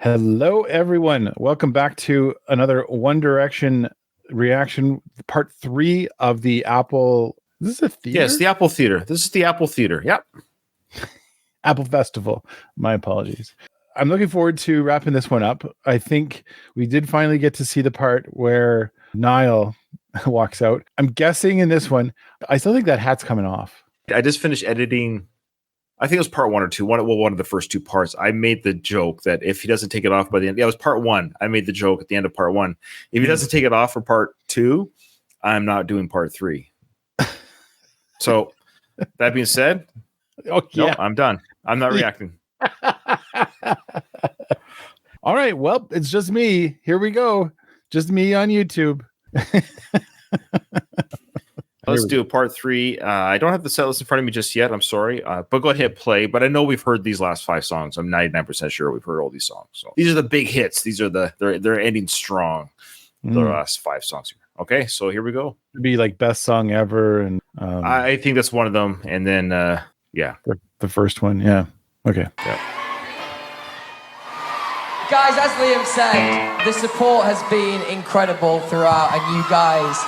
Hello, everyone. Welcome back to another One Direction reaction, part 3 of the Apple. Is this a theater? Yes, the Apple Theater. This is the Apple Theater. Yep. Apple Festival. My apologies. I'm looking forward to wrapping this one up. I think we did finally get to see the part where Niall walks out. I'm guessing in this one, I still think that hat's coming off. I just finished editing. I think it was part 1 or 2. One of the first 2 parts. I made the joke that if he doesn't take it off by the end, it was part 1. I made the joke at the end of part 1. If he doesn't take it off for part 2, I'm not doing part 3. So that being said, oh yeah, no, I'm done. I'm not reacting. All right. Well, it's just me. Here we go. Just me on YouTube. Let's do part 3. I don't have the set list in front of me just yet. I'm sorry. But go ahead, hit play. But I know we've heard these last 5 songs. I'm 99% sure we've heard all these songs. So these are the big hits. These are they're ending strong. The last 5 songs here. Okay, so here we go. It'd be like best song ever, and I think that's one of them. And then yeah, the first one. Yeah. Okay. Yeah. Guys, as Liam said, the support has been incredible throughout, and you guys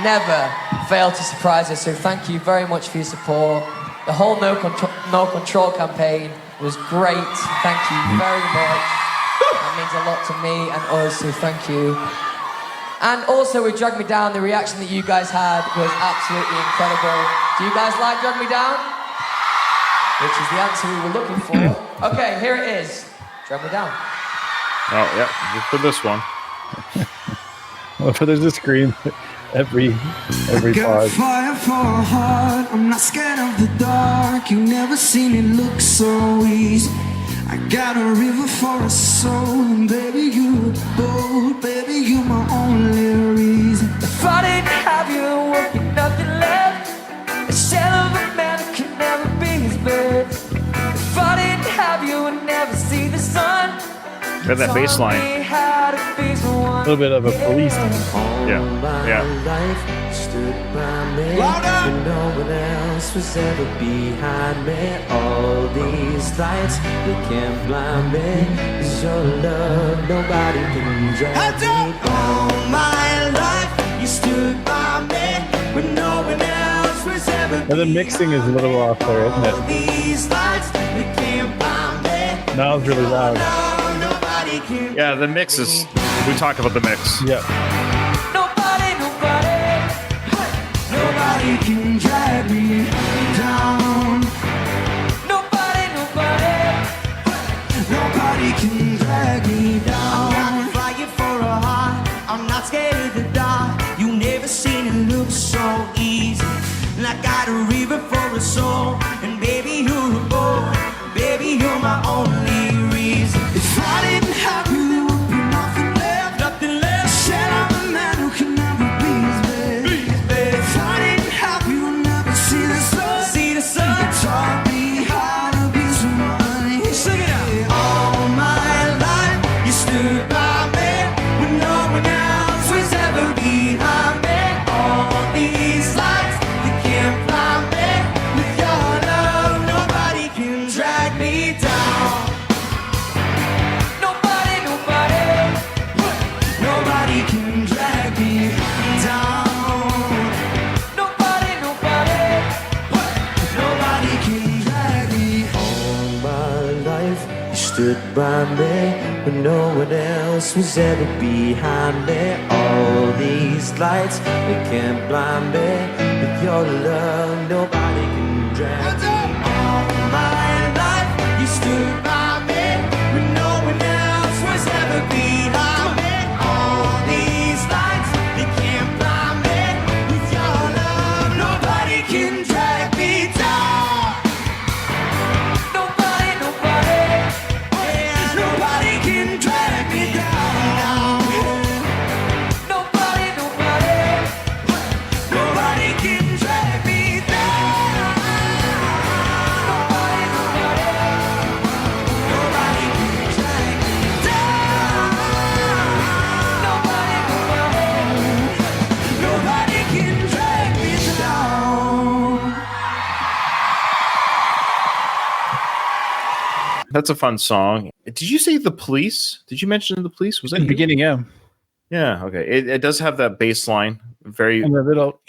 never fail to surprise us. So thank you very much for your support. The whole No Control campaign was great. Thank you very much. That means a lot to me and us, so thank you. And also with Drag Me Down, the reaction that you guys had was absolutely incredible. Do you guys like Drag Me Down? Which is the answer we were looking for. Okay, here it is. Drag Me Down. Oh, yeah, just for this one. Well, there's a scream every pause. Fire for a heart. I'm not scared of the dark. You never seen it look so easy. I got a river for a soul, and baby you bold, baby you my only reason. If I didn't have you, would be nothing left. A shell of a man who can never be his best. If I didn't have you, would never see the sun. Got that bass line. A little bit of a police. Yeah. Louder! No one else was ever behind me. All these lights, they can't blind me. 'Cause your love, nobody can drag me. All my life, you stood by me when no one else was ever. And the mixing is a little off there, isn't it? These lights, they can't blind me. Now it's really loud. Nobody can. Yeah, the mix is. We talked about the mix. Yeah. Nobody can drag me down. Nobody can drag me down. I'm flying for a heart. I'm not scared of the dark. You never seen it look so easy. And I got a river for a soul. And baby, you're a boy. Baby, you're my only reason. If I didn't have you, there would be nothing left. Nothing left. Shit, I'm a man who can never be his best. If I didn't have you, I'd never see the sun. See the sun. You taught me how to be someone. Sing it out. All my life, you stood by me when no one else was ever behind me. All these lights, they can't blind me. With your love, nobody can drag me down. Nobody can drag me down. Nobody can drag me. All my life, you stood by me when no one else was ever behind me. All these lights, they can't blind me. With your love, nobody can drag me. All my life, you stood by me when no one else was ever behind me. All these lights, they can't blind me. With your love, nobody can drag me down. Nobody can drag me down. Nobody can drag me down. That's a fun song. Did you say The Police? Did you mention The Police? Was that In the you? beginning, yeah. Yeah, okay. It does have that bass line. Very And the little,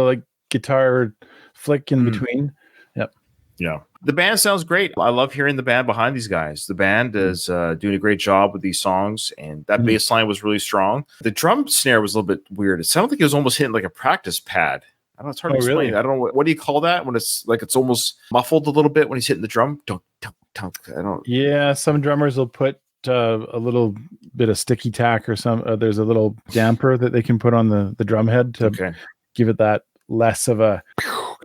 like guitar flick in between. Yep. Yeah. The band sounds great. I love hearing the band behind these guys. The band is doing a great job with these songs, and that bass line was really strong. The drum snare was a little bit weird. It sounded like it was almost hitting like a practice pad. I don't know. It's hard to explain. Really? I don't know. What do you call that when it's like it's almost muffled a little bit when he's hitting the drum? Dunk, dunk, dunk. I don't. Yeah, some drummers will put a little bit of sticky tack or some. There's a little damper that they can put on the drum head to give it that less of a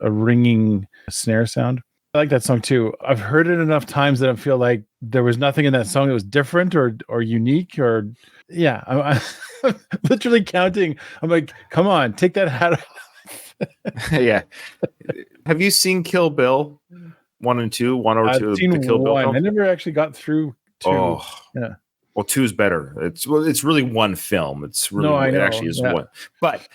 ringing snare sound. I like that song too. I've heard it enough times that I feel like there was nothing in that song that was different or unique or I'm literally counting. I'm like, come on, take that hat off. Yeah. Have you seen Kill Bill 1 and 2? 1 or 2? I've seen the Kill Bill 1. film? I never actually got through 2. Oh, yeah. Well, 2 is better. It's really one film. It's really I know. It actually is one. But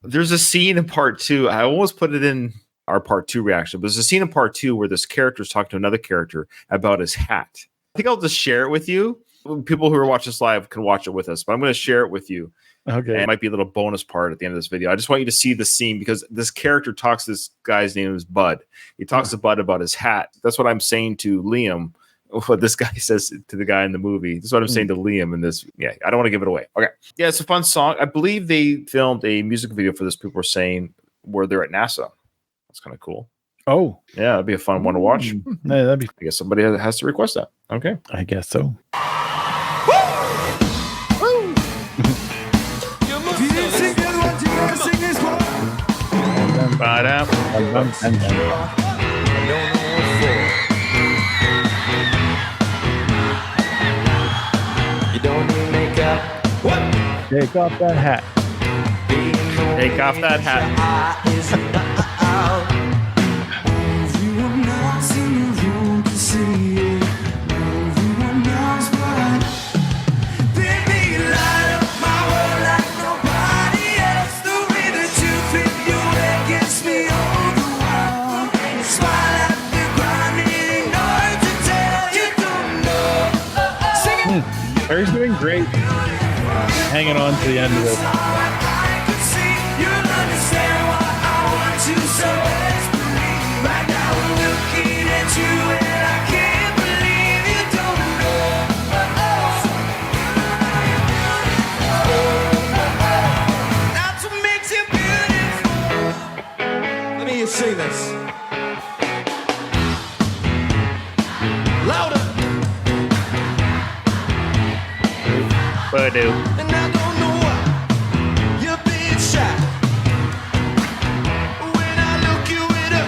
there's a scene in part 2. I almost put it in our part 2 reaction. But there's a scene in part 2 where this character is talking to another character about his hat. I think I'll just share it with you. People who are watching this live can watch it with us, but I'm going to share it with you. Okay. And it might be a little bonus part at the end of this video. I just want you to see the scene because this character talks to this guy's name is Bud. He talks to Bud about his hat. That's what I'm saying to Liam. What this guy says to the guy in the movie. This is what I'm saying to Liam in this. Yeah, I don't want to give it away. Okay. Yeah, it's a fun song. I believe they filmed a music video for this. People were saying where they're at NASA. That's kind of cool. Oh. Yeah, that'd be a fun one to watch. Yeah, that'd be. I guess somebody has to request that. Okay. I guess so. You don't need makeup. What? Take off that hat. Take off that hat. Everyone else in the room can see it. Everyone knows what. Baby, you light up my world like nobody else. The way that you flip your head gets me over the wall. Smile at the ground, ain't hard to tell. You don't know. Sing it. Harry's doing great. Hanging on to the end of it. I can see you'll understand what I want to so desperately. Right now I'm looking at you and I can't believe you don't know. That's what makes you beautiful. Let me hear you sing this. Louder. Ba-do. And I don't know why you're being shy. When I look you in the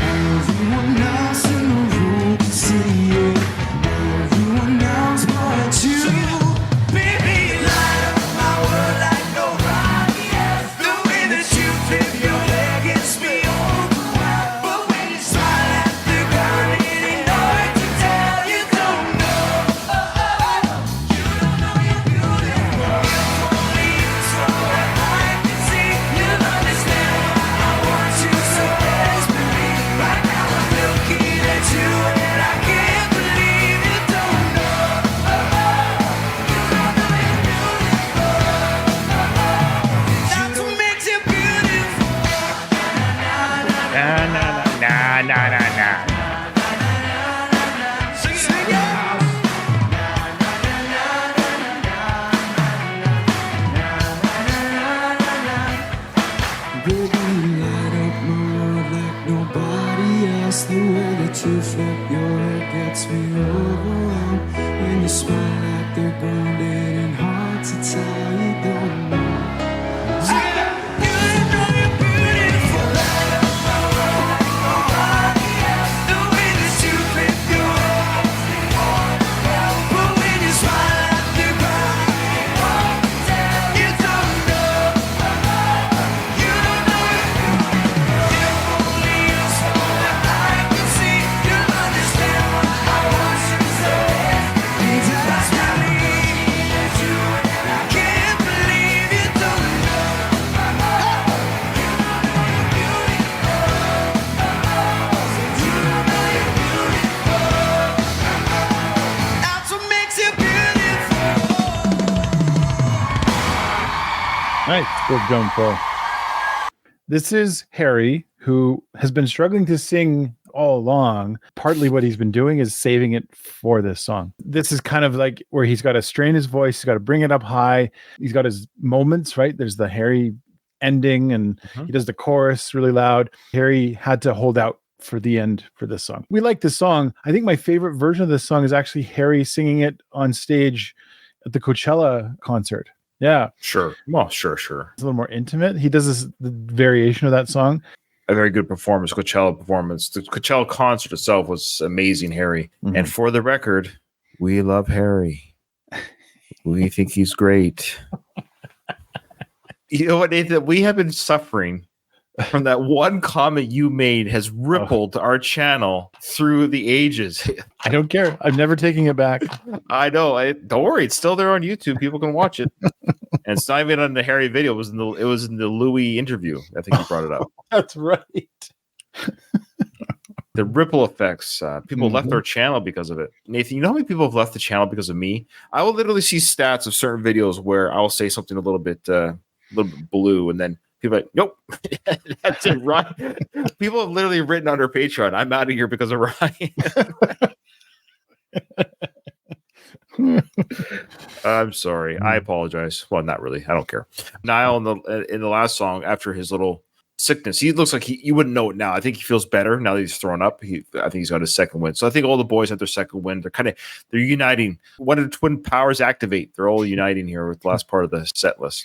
everyone else in the room can see it. Everyone knows but you. Baby, you light up my world like nobody else. The way that you flip your leg gets me overwhelmed. But when you smile at the ground, it ain't hard to tell. You don't know. You don't know you're beautiful. Only it's what I can see. You'll understand why I want you so desperately. Right now I'm looking at you and I can't believe you don't know. You don't know you're beautiful. That's what makes you beautiful. Nah, nah, nah, nah, nah, nah. Sing it. Baby, you light up my world like nobody else. The way that you flip your head gets me overwhelmed. When you smile at the ground, it ain't hard to tell you don't know. You don't know you're beautiful. Light up my world like nobody else. The way that you flip your head gets me overwhelmed. But when you smile at the ground, it ain't hard to tell you don't know. You don't know you're beautiful. If only you saw what I can see, you'll understand why I want you so desperately. That's why I need you and I can't believe you don't Nice. Good drum pull. This is Harry, who has been struggling to sing all along. Partly what he's been doing is saving it for this song. This is kind of like where he's got to strain his voice. He's got to bring it up high. He's got his moments, right? There's the Harry ending and he does the chorus really loud. Harry had to hold out for the end for this song. We like this song. I think my favorite version of this song is actually Harry singing it on stage at the Coachella concert. Yeah. Sure. Well, sure. It's a little more intimate. He does the variation of that song. A very good performance, Coachella performance. The Coachella concert itself was amazing, Harry. Mhm. And for the record, we love Harry. We think he's great. You know what, Nathan? We have been suffering from that one comment you made has rippled our channel through the ages. I don't care. I'm never taking it back. I know. Don't worry. It's still there on YouTube. People can watch it. And it's not even on the Harry video. It was in the Louis interview. I think you brought it up. That's right. The ripple effects. People left our channel because of it. Nathan, you know how many people have left the channel because of me? I will literally see stats of certain videos where I'll say something a little bit blue, and then people are like, nope, that's it, Ryan. People have literally written under Patreon, I'm out of here because of Ryan. I'm sorry. I apologize. Well, not really. I don't care. Niall in the last song, after his little sickness, he looks like you wouldn't know it now. I think he feels better now that he's thrown up. I think he's got his second win. So I think all the boys had their second win. They're uniting. When did twin powers activate? They're all uniting here with the last part of the set list.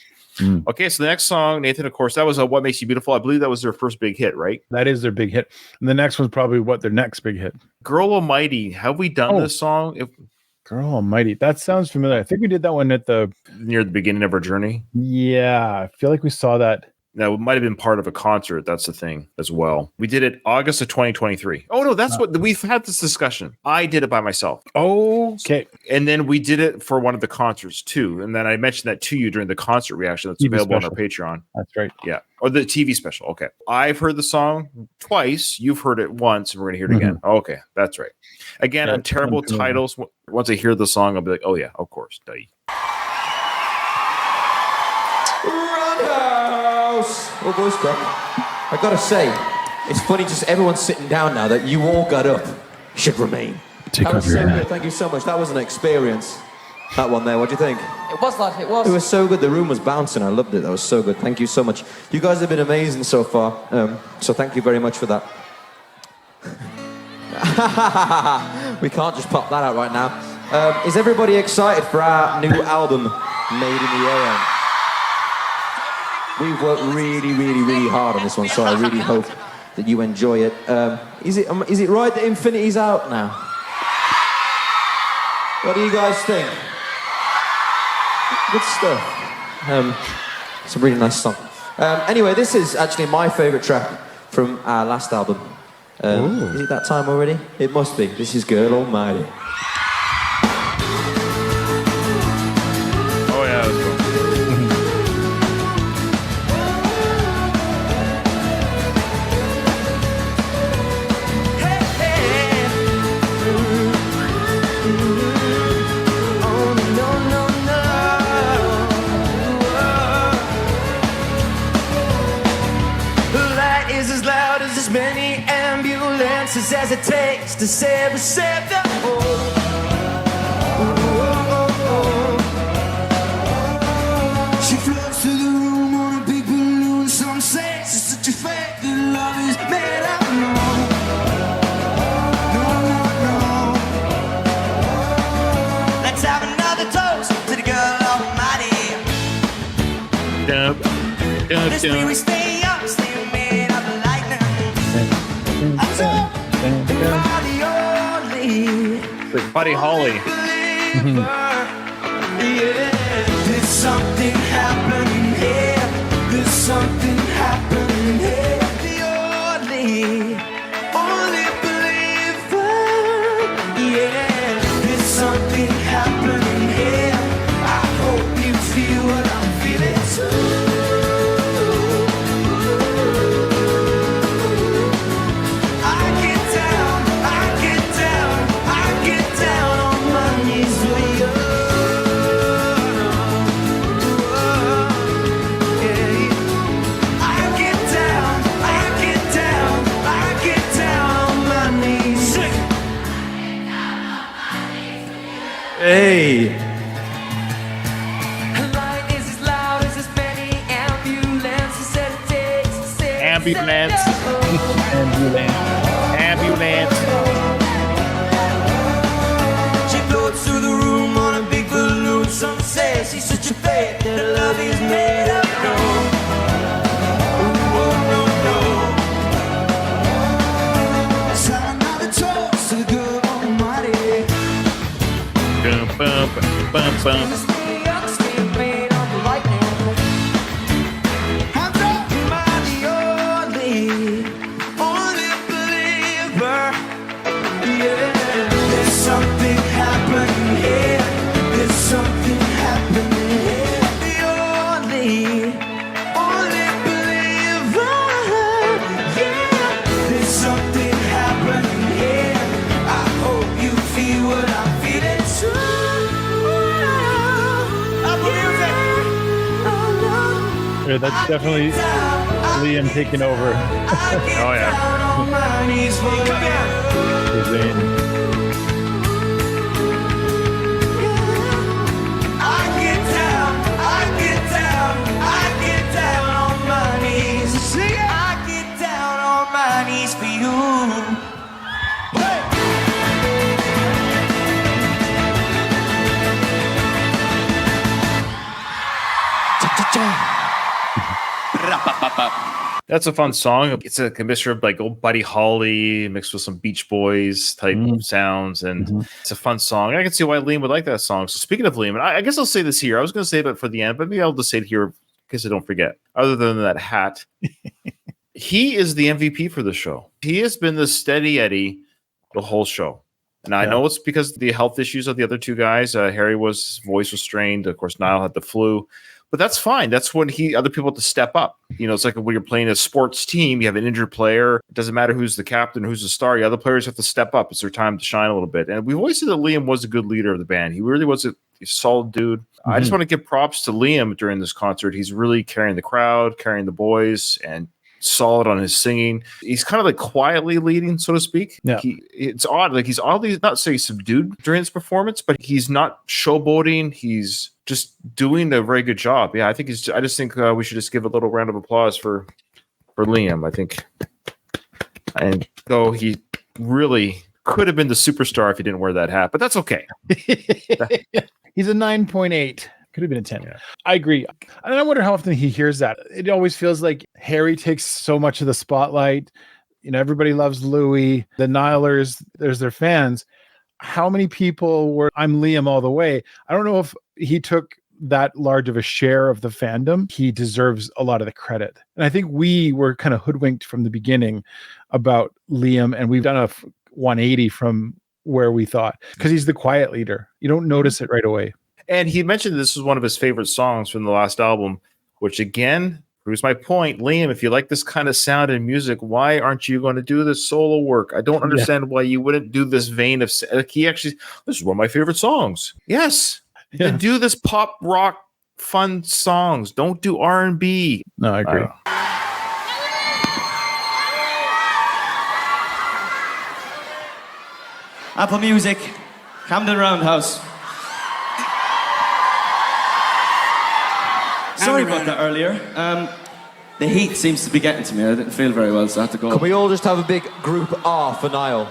Okay, so the next song, Nathan, of course, that was What Makes You Beautiful. I believe that was their first big hit, right? That is their big hit. And the next one's probably their next big hit. Girl Almighty. Have we done this song? Girl Almighty. That sounds familiar. I think we did that one Near the beginning of our journey. Yeah, I feel like we saw that. Now, it might have been part of a concert. That's the thing as well. We did it August of 2023. Oh, no, that's what we've had this discussion. I did it by myself. Okay. And then we did it for one of the concerts too. And then I mentioned that to you during the concert reaction that's TV available special. on our Patreon. That's right. Yeah. Or the TV special. Okay. I've heard the song twice. You've heard it once, and we're going to hear it again. Okay. That's right. Again, on terrible titles, once I hear the song, I'll be like, oh, yeah, of course. Duh. Oh, boys, Doc. I gotta say, it's funny just everyone's sitting down now that you all got up. You should remain. Take off your hat. Thank you so much. That was an experience. That one there, what do you think? It was, lad, it was. It was so good. The room was bouncing. I loved it. That was so good. Thank you so much. You guys have been amazing so far. So thank you very much for that. We can't just pop that out right now. Is everybody excited for our new album, Made in the AM? We've worked really, really, really hard on this one, so I really hope that you enjoy it. Is it right that Infinity's out now? What do you guys think? Good stuff. It's a really nice song. Anyway, this is actually my favourite track from our last album. Is it that time already? It must be. This is Girl Almighty. Oh, yeah, that's cool. As it takes to save the She floats to the room on a big balloon. Some say it's such a fake that love is made of. No. Let's have another toast to the Girl Almighty. This way we stay up, stay made of lightning. Like Buddy Holly. There's something happening here. There's something happening here. The only believer. Yeah, there's something happening here. I hope you feel what I'm feeling too. Hey. Her line is as loud as many ambulances said it takes to say Ambulance. Ambulance. She floats through the room on a big balloon. Some say she's such a fate that her love is made up. No, oh, no, no. It's another toast to the good Almighty. Bum, bum, bum, bum. Stay made of lightning. I'm talking about the only believer. Yeah, there's something happening here. There's something happening here. The only believer. Yeah, there's something happening here. I hope you feel what I'm feeling too. Yeah, that's definitely Liam taking over. Oh, yeah. Zayn. I get down on my knees. I get down on my knees for you. That's a fun song. It's a mixture of like old Buddy Holly mixed with some Beach Boys type sounds, and it's a fun song. I can see why Liam would like that song. So speaking of Liam, and I guess I'll say this here. I was going to say that for the end, but maybe I'll just say it here because I don't forget. Other than that hat, he is the MVP for the show. He has been the steady Eddie the whole show. And I know it's because of the health issues of the other two guys. His voice was strained. Of course, Niall had the flu. But that's fine. That's when other people have to step up. You know, it's like when you're playing a sports team, you have an injured player. It doesn't matter who's the captain, who's the star. The other players have to step up. It's their time to shine a little bit. And we've always said that Liam was a good leader of the band. He really was a solid dude. I just want to give props to Liam during this concert. He's really carrying the crowd, carrying the boys, and solid on his singing. He's kind of like quietly leading, so to speak. Yeah. It's odd. Like he's oddly, not say subdued during his performance, but he's not showboating. He's just doing a very good job. Yeah, I just think we should just give a little round of applause for Liam. I think, and though he really could have been the superstar if he didn't wear that hat, but that's okay. He's a 9.8. Could have been a 10. Yeah. I agree. And I wonder how often he hears that. It always feels like Harry takes so much of the spotlight. You know, everybody loves Louis. The Nilers, there's their fans. How many people were, I'm Liam all the way? I don't know if he took that large of a share of the fandom. He deserves a lot of the credit. And I think we were kind of hoodwinked from the beginning about Liam, and we've done a 180 from where we thought, because he's the quiet leader. You don't notice it right away. And he mentioned this was one of his favorite songs from the last album, which again proves my point. Liam, if you like this kind of sound and music, why aren't you going to do this solo work? I don't understand why you wouldn't do this vein of like this is one of my favorite songs. Yes. Yeah. Then do this pop rock fun songs. Don't do R&B. No, I agree. Apple Music, Camden Roundhouse. Sorry about that earlier. The heat seems to be getting to me. I didn't feel very well, so I had to go. Can we all just have a big group R for Niall?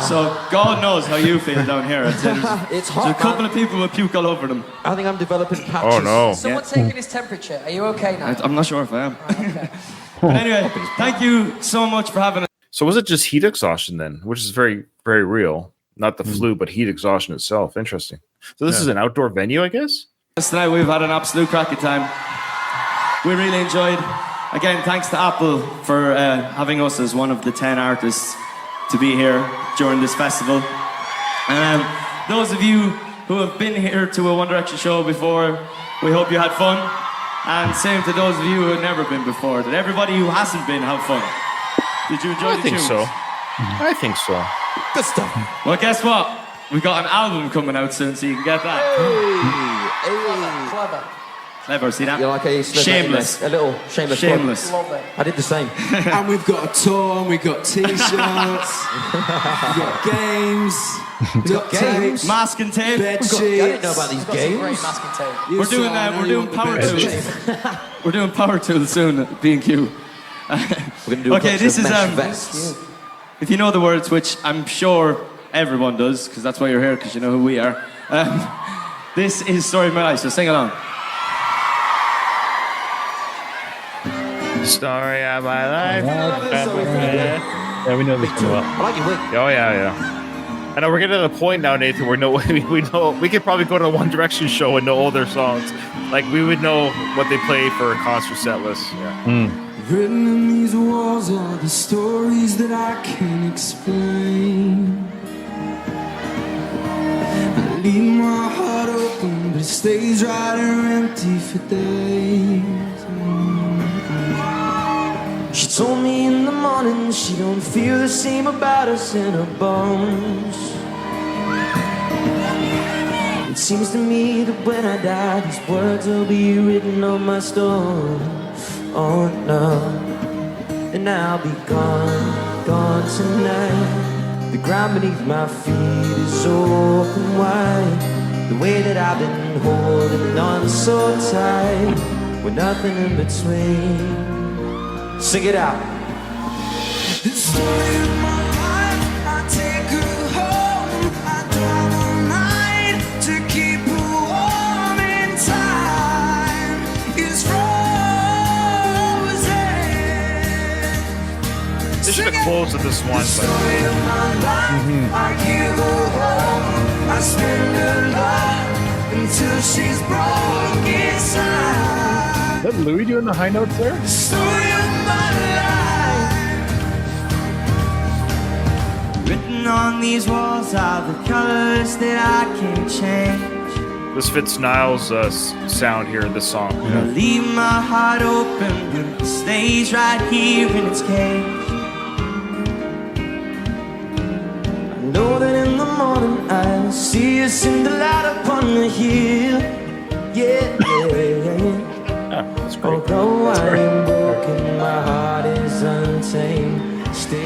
So God knows how you feel down here. It's There's hot. a couple of people with puke all over them. I think I'm developing patches. Oh no. Someone taking his temperature. Are you okay now? I'm not sure if I am. Okay. But anyway, thank you so much for having us. So was it just heat exhaustion then, which is very, very real? Not the flu, but heat exhaustion itself. Interesting. So this is an outdoor venue, I guess? Tonight we've had an absolute cracking time. We really enjoyed. Again, thanks to Apple for having us as one of the 10 artists to be here during this festival. Those of you who have been here to a One Direction show before, we hope you had fun. And same to those of you who have never been before. Did everybody who hasn't been have fun? Did you enjoy the tunes? I think so. Good stuff. Well, guess what? We've got an album coming out soon, so you can get that. Clever. Clever, see that? You like a Shameless. A little shameless. Shameless. Love it. I did the same. And we've got a tour, and we've got t-shirts, we've got games, we've got games? Mask and tape. I bed didn't know about these We've got some great games. masking tape. We're doing power tools. We're doing power tools soon at B&Q. We're gonna do Okay, this is mesh vests. if you know the words, which I'm sure everyone does, because that's why you're here, because you know who we are. This is Story of My Life, so sing along. Story of my life. Yeah, we know this one well. I like your wig. Oh yeah. I know we're getting to the point now, Nathan, where we know we could probably go to a One Direction show and know all their songs. Like we would know what they play for a concert set list. Yeah. Written in these walls are the stories that I can't explain. I leave my heart open, but it stays right here empty for days. She told me in the morning she don't feel the same about us in her bones. It seems to me that when I die, these words will be written on my stone. Oh no, and I'll be gone tonight. The ground beneath my feet is open wide. The way that I've been holding on so tight, with nothing in between. Sing it out. The story of my life, I take her home. I drive all night to keep her warm in time. It's frozen. They should have closed with this one, The story of my life, I give her home. I spend her love until she's broke inside. Is that Louis doing the high notes there? The story of my life. Written on these walls are the colors that I can't change. this fits Niall's sound here in this song. I leave my heart open, but it stays right here in its cage. I know that in the morning I'll see us in the light upon the hill. Yeah. That's great. Although I am broken, my heart is untamed still.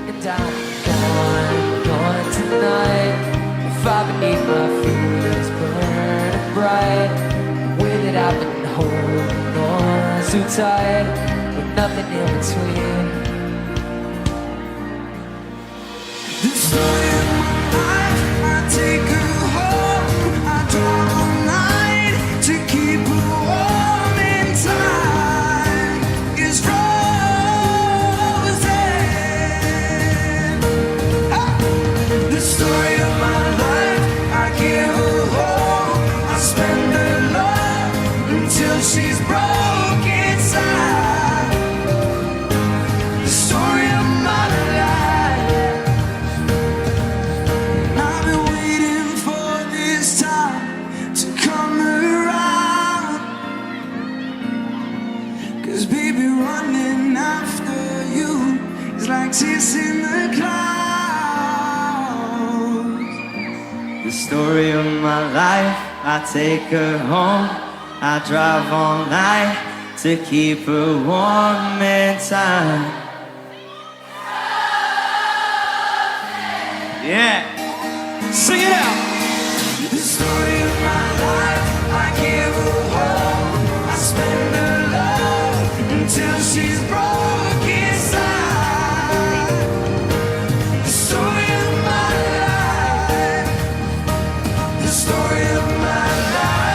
And I'm gone tonight. The fire beneath my feet is burning bright. The way that I've been holding on so tight, with nothing in between. The story of my life, I take her home. I drive all night to keep her warm in time. It's frozen. The story of my life, I give her home. I spend her love until she's broke inside. The story of my life. I've been waiting for this time to come around. 'Cause baby, running after you is like chasing the clouds. The story of my life, I take her home. I drive all night to keep her warm in time. Yeah. Sing it out. The story of my life, I give her home. I spend her love until she's broke inside. The story of my life. The story of my life.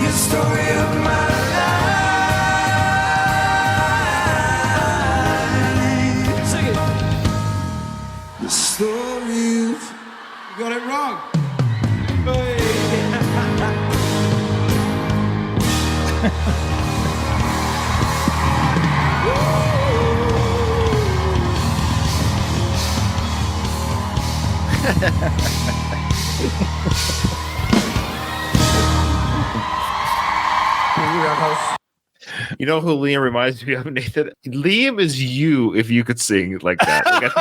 The story of my life. The story of... You got it wrong. You know who Liam reminds me of, Nathan? Liam is you if you could sing like that. Like,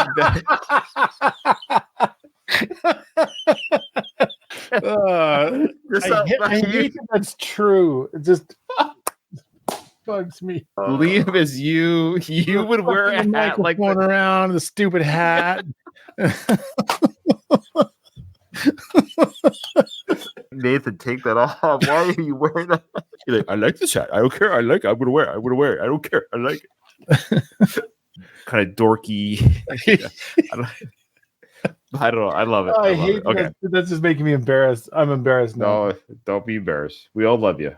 I hate that that's true. It just bugs me. Liam is you. You would wear a hat like going around the stupid hat. Nathan, take that off. Why are you wearing that? You're like, I like this hat. I don't care. I like it. I'm gonna wear it. I'm gonna wear it. I don't care. I like it. Kind of dorky. I don't know. I love it. I hate Okay. that. That's just making me embarrassed. I'm embarrassed now. No, don't be embarrassed. We all love you.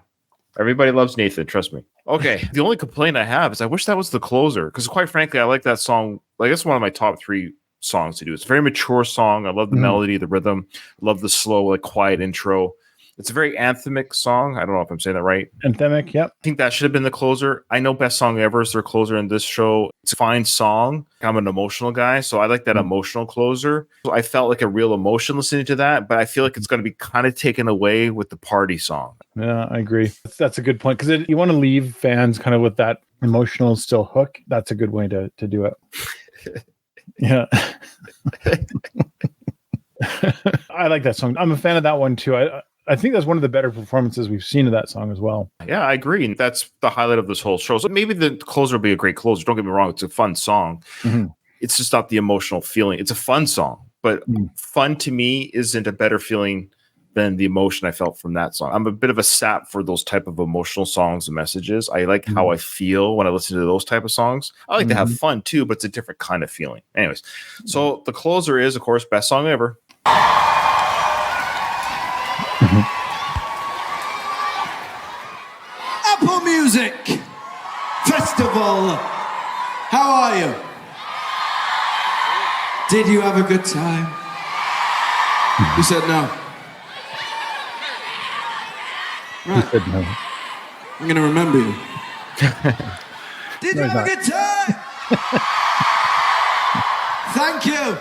Everybody loves Nathan. Trust me. Okay. The only complaint I have is I wish that was the closer, because quite frankly, I like that song. Like, it's one of my top 3 songs to do. It's a very mature song. I love the melody, the rhythm. I love the slow, like, quiet intro. It's a very anthemic song. I don't know if I'm saying that right. Anthemic, yep. I think that should have been the closer. I know Best Song Ever is their closer in this show. It's a fine song. I'm an emotional guy, so I like that emotional closer. So I felt like a real emotion listening to that, but I feel like it's going to be kind of taken away with the party song. Yeah, I agree. That's a good point, because you want to leave fans kind of with that emotional still hook. That's a good way to do it. Yeah. I like that song. I'm a fan of that one too. I think that's one of the better performances we've seen of that song as well. Yeah, I agree. And that's the highlight of this whole show. So maybe the closer will be a great closer. Don't get me wrong. It's a fun song. Mm-hmm. It's just not the emotional feeling. It's a fun song, but fun to me isn't a better feeling than the emotion I felt from that song. I'm a bit of a sap for those type of emotional songs and messages. I like how I feel when I listen to those type of songs. I like to have fun too, but it's a different kind of feeling. Anyways, so the closer is, of course, Best Song Ever. Apple Music Festival. How are you? Did you have a good time? You said no. Right. No. I'm gonna remember you. Did you have a good time? Thank you.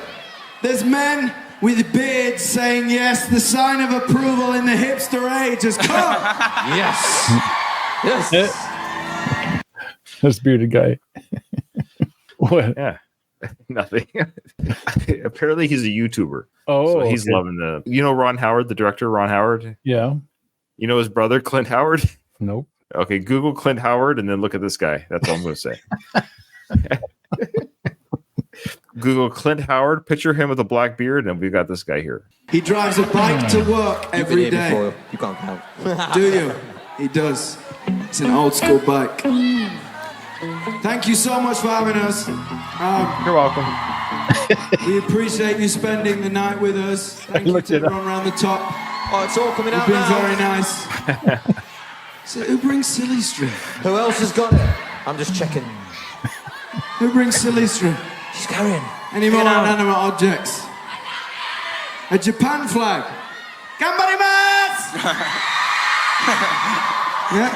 There's men with beards saying yes. The sign of approval in the hipster age has come. Yes. Yes. This bearded guy. What? Yeah. Nothing. Apparently he's a YouTuber. Oh, so he's loving the, you know, Ron Howard, the director, Ron Howard. Yeah. You know his brother, Clint Howard? Nope. Okay, Google Clint Howard and then look at this guy. That's all I'm going to say. Google Clint Howard, picture him with a black beard, and we got this guy here. He drives a bike to work every day. Before. You can't count. Do you? He does. It's an old school bike. Thank you so much for having us. You're welcome. We appreciate you spending the night with us. Thank you to everyone around the top. Oh, it's all coming out You've been now. very nice. So who brings silly string? Who else has got it? I'm just checking. Who brings silly string? She's carrying. Any more inanimate objects? A Japan flag. Gambarimasu! Yeah.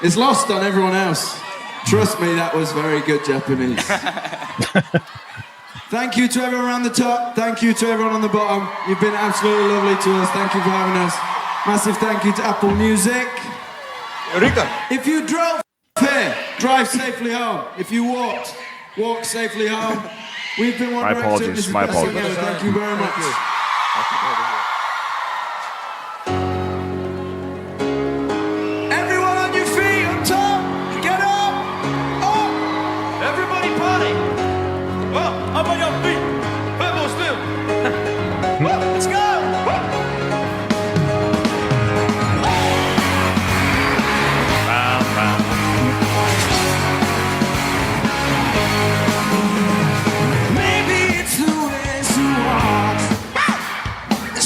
It's lost on everyone else. Trust me, that was very good Japanese. Thank you to everyone around the top. Thank you to everyone on the bottom. You've been absolutely lovely to us. Thank you for having us. Massive thank you to Apple Music. Eureka. If you drove here, drive safely home. If you walked, walk safely home. We've been One My Direction. apologies. This is My Best Song apologies. Ever. Thank you very much. Everyone on your feet, up top. Get up. Up. Everybody party! Well, up on your feet! Vamos, still! Let's go. Maybe it's the way she walks, the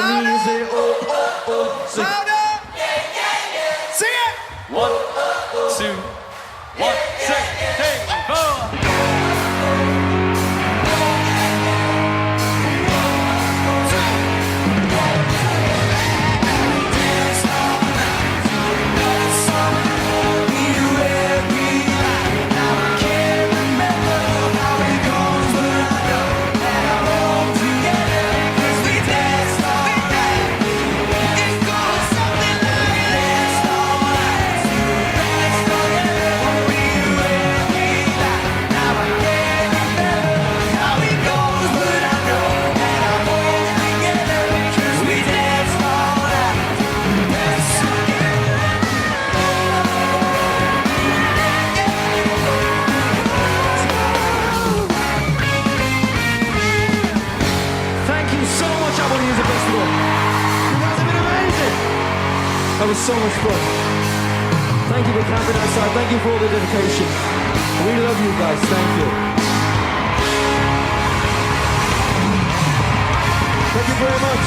me and say, oh, oh, oh. Sing. Sing it! 1, 2, 1, 2, 3, 4. Thank you so much, Apple Music Festival. You guys have been amazing. That was so much fun. Thank you for camping outside. Thank you for all the dedication. We love you guys. Thank you. Thank you very much.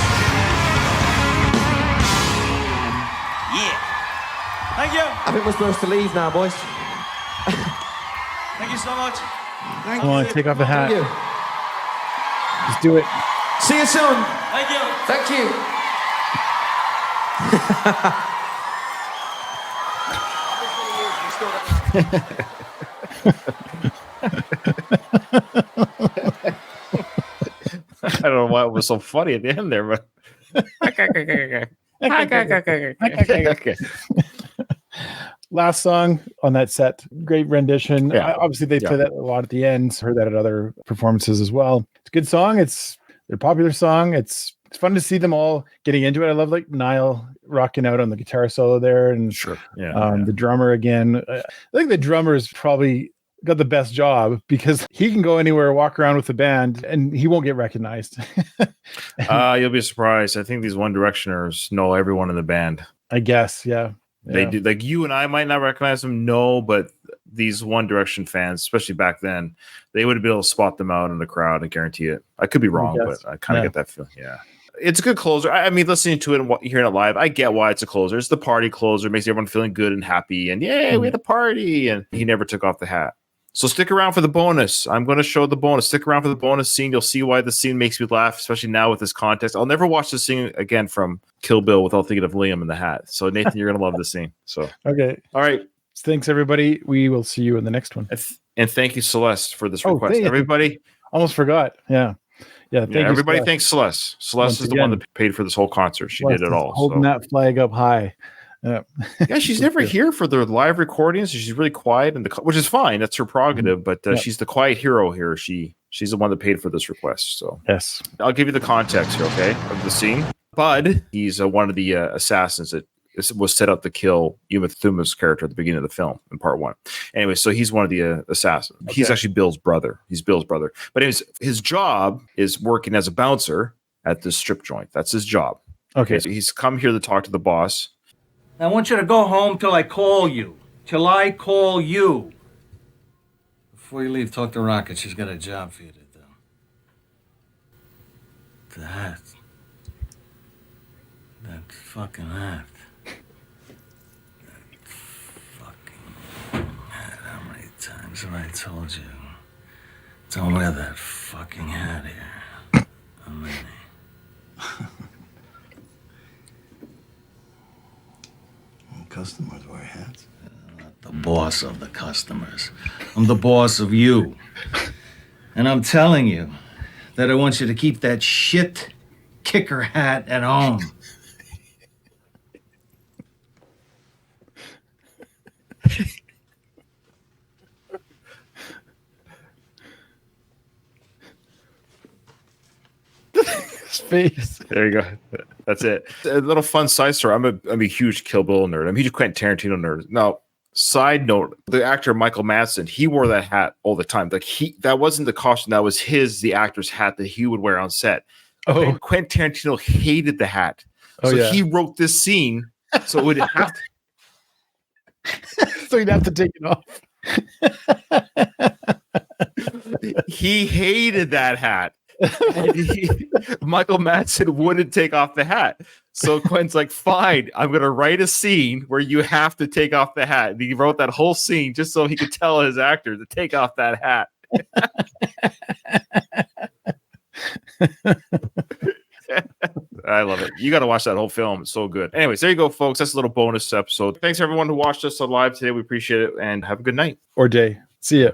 Yeah. Thank you. I think we're supposed to leave now, boys. Thank you so much. Come on, take off the hat. Thank you. Just do it. See you soon. Thank you. Thank you. I don't know why it was so funny at the end there, but okay. Last song on that set, great rendition. Yeah. Obviously, they play that a lot at the end. Heard that at other performances as well. It's a good song. It's their popular song. It's fun to see them all getting into it. I love like Niall rocking out on the guitar solo there, and Sure. Yeah. the drummer again. I think the drummer is probably got the best job because he can go anywhere, walk around with the band, and he won't get recognized. You'll be surprised. I think these One Directioners know everyone in the band. I guess, yeah. They do. Like you and I might not recognize them, no, but these One Direction fans, especially back then, they would be able to spot them out in the crowd. I guarantee it. I could be wrong, but I kind of get that feeling. Yeah. It's a good closer. I mean, listening to it and hearing it live, I get why it's a closer. It's the party closer. It makes everyone feeling good and happy. And yay, we had a party. And he never took off the hat. So stick around for the bonus. I'm going to show the bonus. Stick around for the bonus scene. You'll see why the scene makes me laugh, especially now with this context. I'll never watch the scene again from Kill Bill without thinking of Liam in the hat. So Nathan, you're going to love this scene. So Okay. all right. Thanks, everybody. We will see you in the next one. And thank you, Celeste, for this Oh, request. thank you. Everybody, Almost forgot. Yeah. Thank you, everybody Celeste. thanks Celeste. Celeste Once is the one again. that paid for this whole concert. She Celeste did it is all. holding So. that flag up high. Yeah. Yeah, she's never here for the live recordings. She's really quiet, which is fine. That's her prerogative. But she's the quiet hero here. She's the one that paid for this request. So Yes. I'll give you the context here, okay, of the scene. Bud, he's one of the assassins that was set up to kill Uma Thurman's character at the beginning of the film in part 1. Anyway, so he's one of the assassins. Okay. He's actually Bill's brother. He's Bill's brother. But anyways, his job is working as a bouncer at this strip joint. That's his job. Okay. So he's come here to talk to the boss. I want you to go home till I call you. Till I call you. Before you leave, talk to Rocket. She's got a job for you to do. The hat. That fucking hat. That fucking hat. How many times have I told you? Don't wear that fucking hat here. How many? Customers wear hats. I'm not the boss of the customers. I'm the boss of you. And I'm telling you that I want you to keep that shit kicker hat at home. His face. There you go. That's it. A little fun side story. I'm a huge Kill Bill nerd. I'm a huge Quentin Tarantino nerd. Now, side note, the actor Michael Madsen, he wore that hat all the time. Like that wasn't the costume, that was the actor's hat that he would wear on set. Oh. And Quentin Tarantino hated the hat. Oh, So yeah. he wrote this scene so it would have to, So you'd have to take it off. he hated that hat. Michael Madsen wouldn't take off the hat. So Quinn's like, fine, I'm going to write a scene where you have to take off the hat. And he wrote that whole scene just so he could tell his actor to take off that hat. I love it. You got to watch that whole film. It's so good. Anyways, there you go, folks. That's a little bonus episode. Thanks everyone who watched us live today. We appreciate it and have a good night Or day. See ya.